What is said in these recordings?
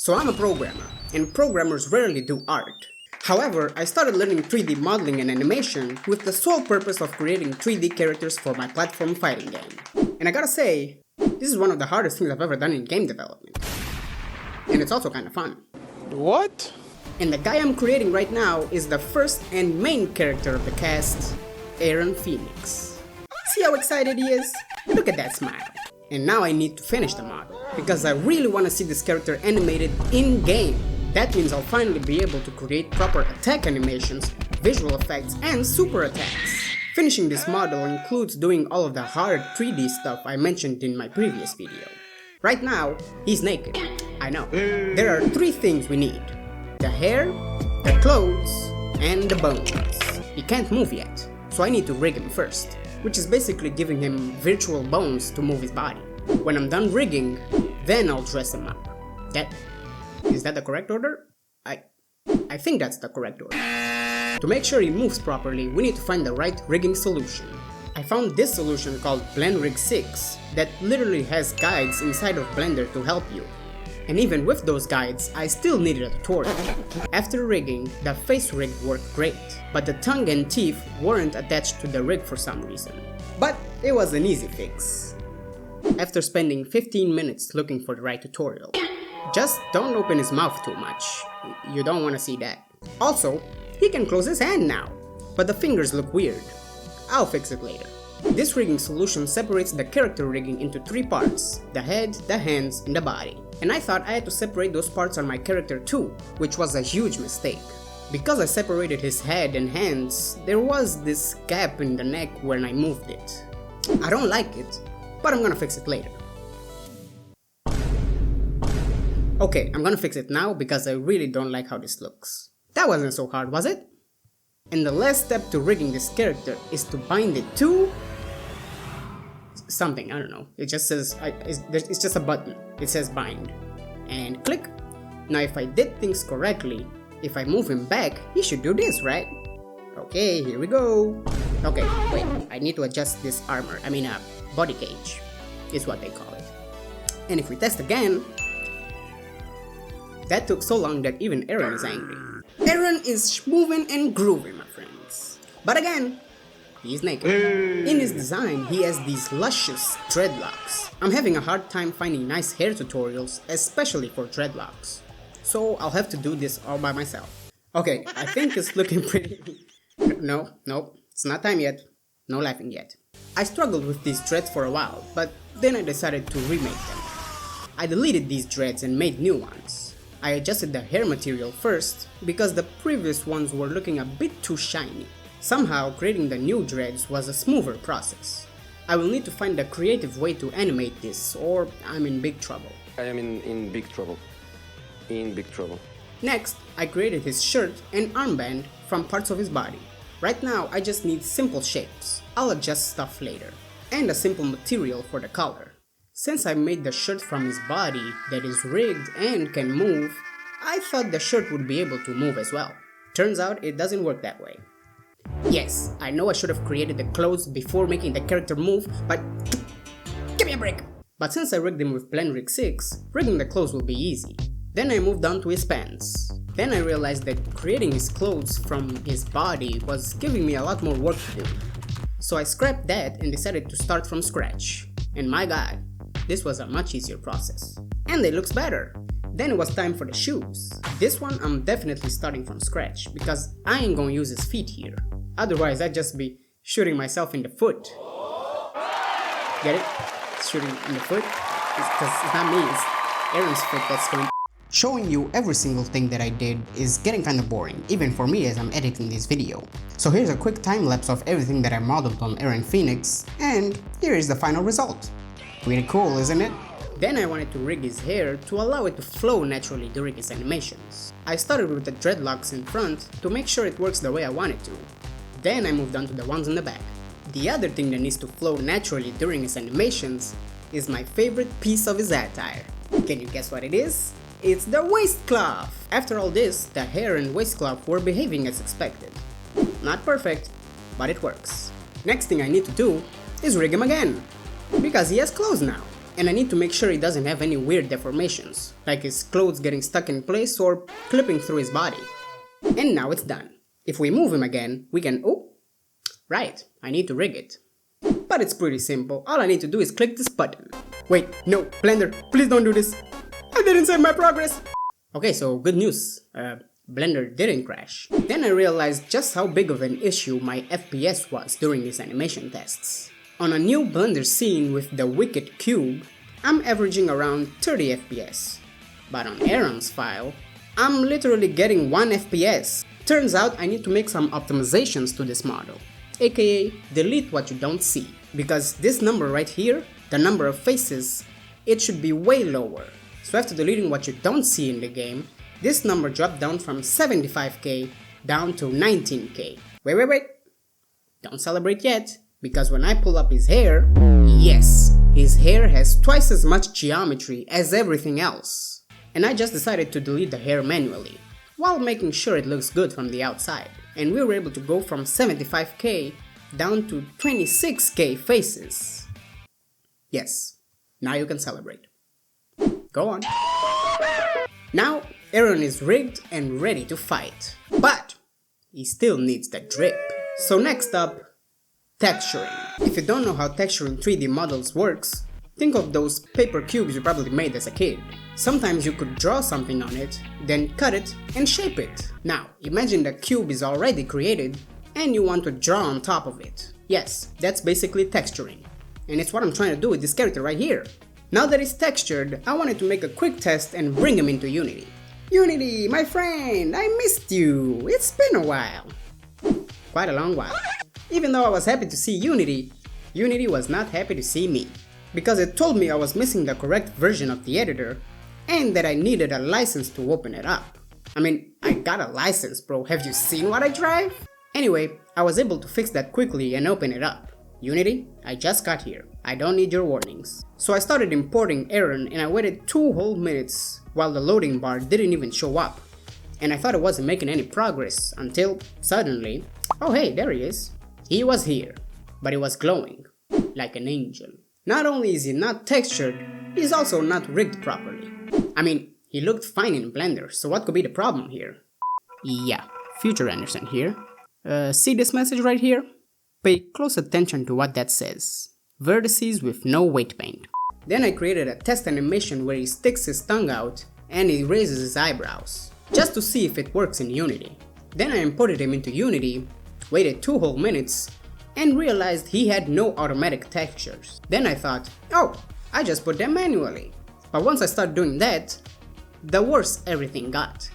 So I'm a programmer, and programmers rarely do art. However, I started learning 3D modeling and animation with the sole purpose of creating 3D characters for my platform fighting game. And I gotta say, this is one of the hardest things I've ever done in game development. And it's also kinda fun. What? And the guy I'm creating right now is the first and main character of the cast, Aaron Phoenix. See how excited he is? Look at that smile. And now I need to finish the model, because I really want to see this character animated in-game. That means I'll finally be able to create proper attack animations, visual effects, and super attacks. Finishing this model includes doing all of the hard 3D stuff I mentioned in my previous video. Right now, he's naked. I know. There are 3 things we need: the hair, the clothes, and the bones. He can't move yet, so I need to rig him first, which is basically giving him virtual bones to move his body. When I'm done rigging, then I'll dress him up. Is that the correct order? I think that's the correct order. To make sure he moves properly, we need to find the right rigging solution. I found this solution called BlendRig 6 that literally has guides inside of Blender to help you. And even with those guides, I still needed a tutorial. After rigging, the face rig worked great, but the tongue and teeth weren't attached to the rig for some reason. But it was an easy fix. After spending 15 minutes looking for the right tutorial. Just don't open his mouth too much. You don't want to see that. Also, he can close his hand now, but the fingers look weird. I'll fix it later. This rigging solution separates the character rigging into 3 parts: the head, the hands, and the body. And I thought I had to separate those parts on my character too, which was a huge mistake. Because I separated his head and hands, there was this gap in the neck when I moved it. I don't like it, but I'm gonna fix it later. Okay, I'm gonna fix it now because I really don't like how this looks. That wasn't so hard, was it? And the last step to rigging this character is to bind it to something, I don't know. It just says, it's just a button. It says bind. And click. Now if I did things correctly, if I move him back, he should do this, right? Okay, here we go. Okay, wait, I need to adjust this armor. Body cage is what they call it. And if we test again, that took so long that even Aaron is angry. Aaron is moving and grooving, my friends. But again, he's naked. In his design, he has these luscious dreadlocks. I'm having a hard time finding nice hair tutorials, especially for dreadlocks. So I'll have to do this all by myself. Okay, I think it's looking pretty... No, it's not time yet. No laughing yet. I struggled with these dreads for a while, but then I decided to remake them. I deleted these dreads and made new ones. I adjusted the hair material first, because the previous ones were looking a bit too shiny. Somehow, creating the new dreads was a smoother process. I will need to find a creative way to animate this, or I'm in big trouble. I am in big trouble. In big trouble. Next, I created his shirt and armband from parts of his body. Right now, I just need simple shapes. I'll adjust stuff later. And a simple material for the color. Since I made the shirt from his body that is rigged and can move, I thought the shirt would be able to move as well. Turns out it doesn't work that way. Yes, I know I should have created the clothes before making the character move, but give me a break! But since I rigged him with BlendRig 6, rigging the clothes will be easy. Then I moved on to his pants. Then I realized that creating his clothes from his body was giving me a lot more work to do. So I scrapped that and decided to start from scratch. And my god, this was a much easier process. And it looks better. Then it was time for the shoes. This one I'm definitely starting from scratch, because I ain't gonna use his feet here. Otherwise I'd just be shooting myself in the foot. Get it? Shooting in the foot? It's not me, it's Aaron's foot that's going. Showing you every single thing that I did is getting kinda boring, even for me as I'm editing this video. So here's a quick time lapse of everything that I modeled on Aaron Phoenix, and here is the final result. Pretty cool, isn't it? Then I wanted to rig his hair to allow it to flow naturally during his animations. I started with the dreadlocks in front to make sure it works the way I want it to. Then I moved on to the ones in the back. The other thing that needs to flow naturally during his animations is my favorite piece of his attire. Can you guess what it is? It's the waistcloth! After all this, the hair and waistcloth were behaving as expected. Not perfect, but it works. Next thing I need to do is rig him again, because he has clothes now. And I need to make sure he doesn't have any weird deformations, like his clothes getting stuck in place or clipping through his body. And now it's done. If we move him again, we can... oh, right, I need to rig it. But it's pretty simple, all I need to do is click this button. Wait, no, Blender, please don't do this. I didn't save my progress. Okay, so good news, Blender didn't crash. Then I realized just how big of an issue my FPS was during these animation tests. On a new Blender scene with the Wicked Cube, I'm averaging around 30 FPS. But on Aaron's file, I'm literally getting 1 FPS. Turns out I need to make some optimizations to this model, aka delete what you don't see. Because this number right here, the number of faces, it should be way lower. So after deleting what you don't see in the game, this number dropped down from 75k down to 19k. Wait. Don't celebrate yet, because when I pull up his hair, yes, his hair has twice as much geometry as everything else. And I just decided to delete the hair manually, while making sure it looks good from the outside. And we were able to go from 75k down to 26k faces. Yes, now you can celebrate. Go on. Now, Aaron is rigged and ready to fight. But he still needs the drip. So next up, texturing. If you don't know how texturing 3D models works, think of those paper cubes you probably made as a kid. Sometimes you could draw something on it, then cut it and shape it. Now, imagine the cube is already created and you want to draw on top of it. Yes, that's basically texturing. And it's what I'm trying to do with this character right here. Now that it's textured, I wanted to make a quick test and bring him into Unity. Unity, my friend, I missed you. It's been a while. Quite a long while. Even though I was happy to see Unity, Unity was not happy to see me. Because it told me I was missing the correct version of the editor and that I needed a license to open it up. I mean, I got a license, bro. Have you seen what I drive? Anyway, I was able to fix that quickly and open it up. Unity, I just got here. I don't need your warnings. So I started importing Aaron and I waited 2 whole minutes while the loading bar didn't even show up. And I thought it wasn't making any progress until suddenly, oh hey, there he is. He was here, but he was glowing like an angel. Not only is he not textured, he's also not rigged properly. I mean, he looked fine in Blender, so what could be the problem here? Yeah, Future Anderson here. See this message right here? Pay close attention to what that says. Vertices with no weight paint. Then I created a test animation where he sticks his tongue out and he raises his eyebrows, just to see if it works in Unity. Then I imported him into Unity, waited 2 whole minutes, and realized he had no automatic textures. Then I thought, oh, I just put them manually. But once I started doing that, the worse everything got.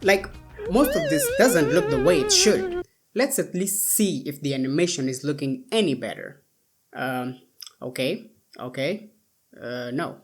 Like, most of this doesn't look the way it should. Let's at least see if the animation is looking any better. Okay. No.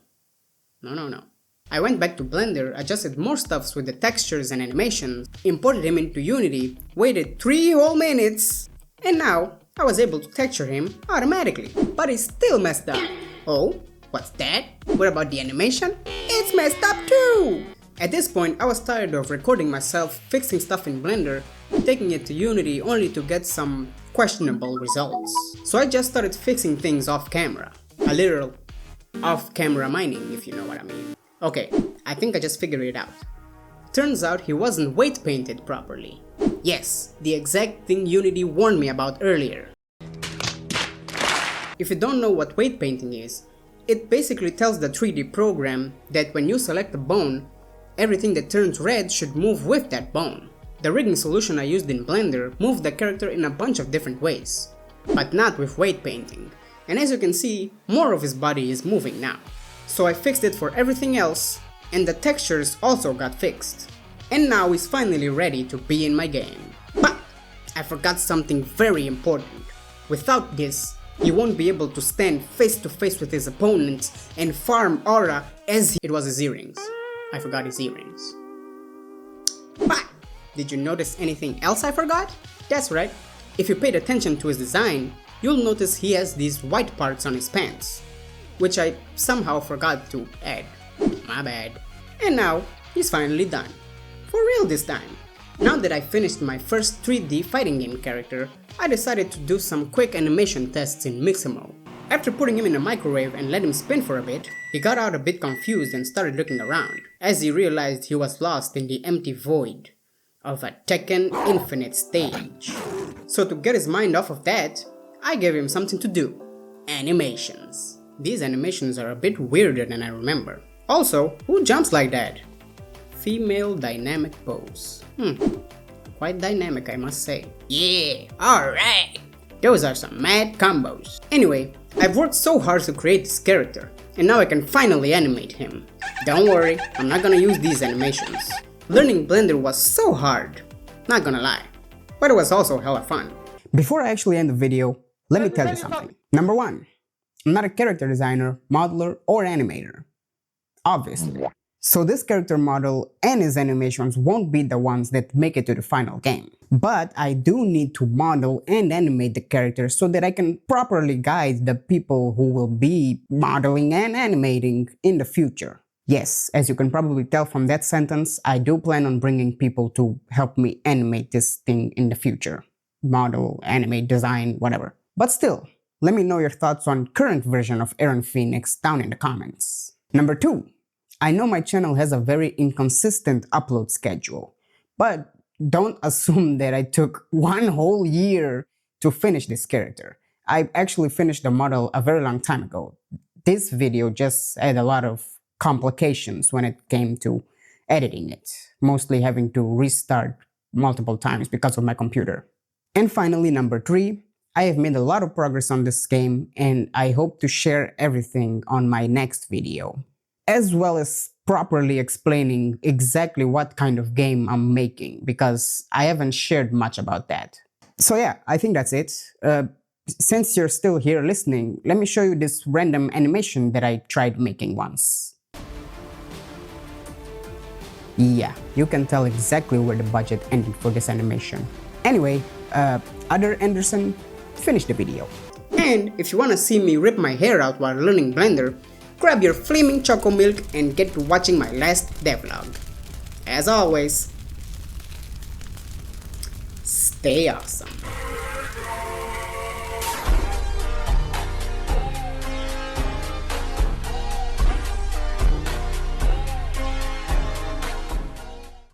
I went back to Blender, adjusted more stuffs with the textures and animations, imported him into Unity, waited 3 whole minutes, and now I was able to texture him automatically. But it's still messed up. Oh, what's that? What about the animation? It's messed up too! At this point, I was tired of recording myself fixing stuff in Blender, taking it to Unity only to get some questionable results. So I just started fixing things off camera. A literal off-camera mining, if you know what I mean. Okay, I think I just figured it out. Turns out he wasn't weight painted properly. Yes, the exact thing Unity warned me about earlier. If you don't know what weight painting is, it basically tells the 3D program that when you select a bone, everything that turns red should move with that bone. The rigging solution I used in Blender moved the character in a bunch of different ways, but not with weight painting. And as you can see, more of his body is moving now. So I fixed it for everything else, and the textures also got fixed. And now he's finally ready to be in my game. But I forgot something very important. Without this, he won't be able to stand face to face with his opponents and farm aura as it was his earrings. I forgot his earrings. But did you notice anything else I forgot? That's right. If you paid attention to his design, you'll notice he has these white parts on his pants, which I somehow forgot to add. My bad. And now, he's finally done. For real this time. Now that I finished my first 3D fighting game character, I decided to do some quick animation tests in Mixamo. After putting him in a microwave and let him spin for a bit, He got out a bit confused and started looking around, as he realized he was lost in the empty void of a Tekken Infinite stage. So to get his mind off of that, I gave him something to do. Animations. These animations are a bit weirder than I remember. Also, who jumps like that? Female dynamic pose. Quite dynamic, I must say. Yeah, alright! Those are some mad combos. Anyway, I've worked so hard to create this character, and now I can finally animate him. Don't worry, I'm not gonna use these animations. Learning Blender was so hard, not gonna lie, but it was also hella fun. Before I actually end the video, let me tell you something. Number 1, I'm not a character designer, modeler, or animator. Obviously. So this character model and his animations won't be the ones that make it to the final game. But I do need to model and animate the character so that I can properly guide the people who will be modeling and animating in the future. Yes, as you can probably tell from that sentence, I do plan on bringing people to help me animate this thing in the future. Model, animate, design, whatever. But still, let me know your thoughts on current version of Aaron Phoenix down in the comments. Number 2. I know my channel has a very inconsistent upload schedule, but don't assume that I took 1 whole year to finish this character. I actually finished the model a very long time ago. This video just had a lot of complications when it came to editing it, mostly having to restart multiple times because of my computer. And finally, number 3, I have made a lot of progress on this game and I hope to share everything on my next video, as well as properly explaining exactly what kind of game I'm making, because I haven't shared much about that. So yeah, I think that's it. Since you're still here listening, let me show you this random animation that I tried making once. Yeah, you can tell exactly where the budget ended for this animation. Anyway, Other Anderson, finish the video. And if you wanna see me rip my hair out while learning Blender, grab your flaming choco milk and get to watching my last devlog. As always, stay awesome.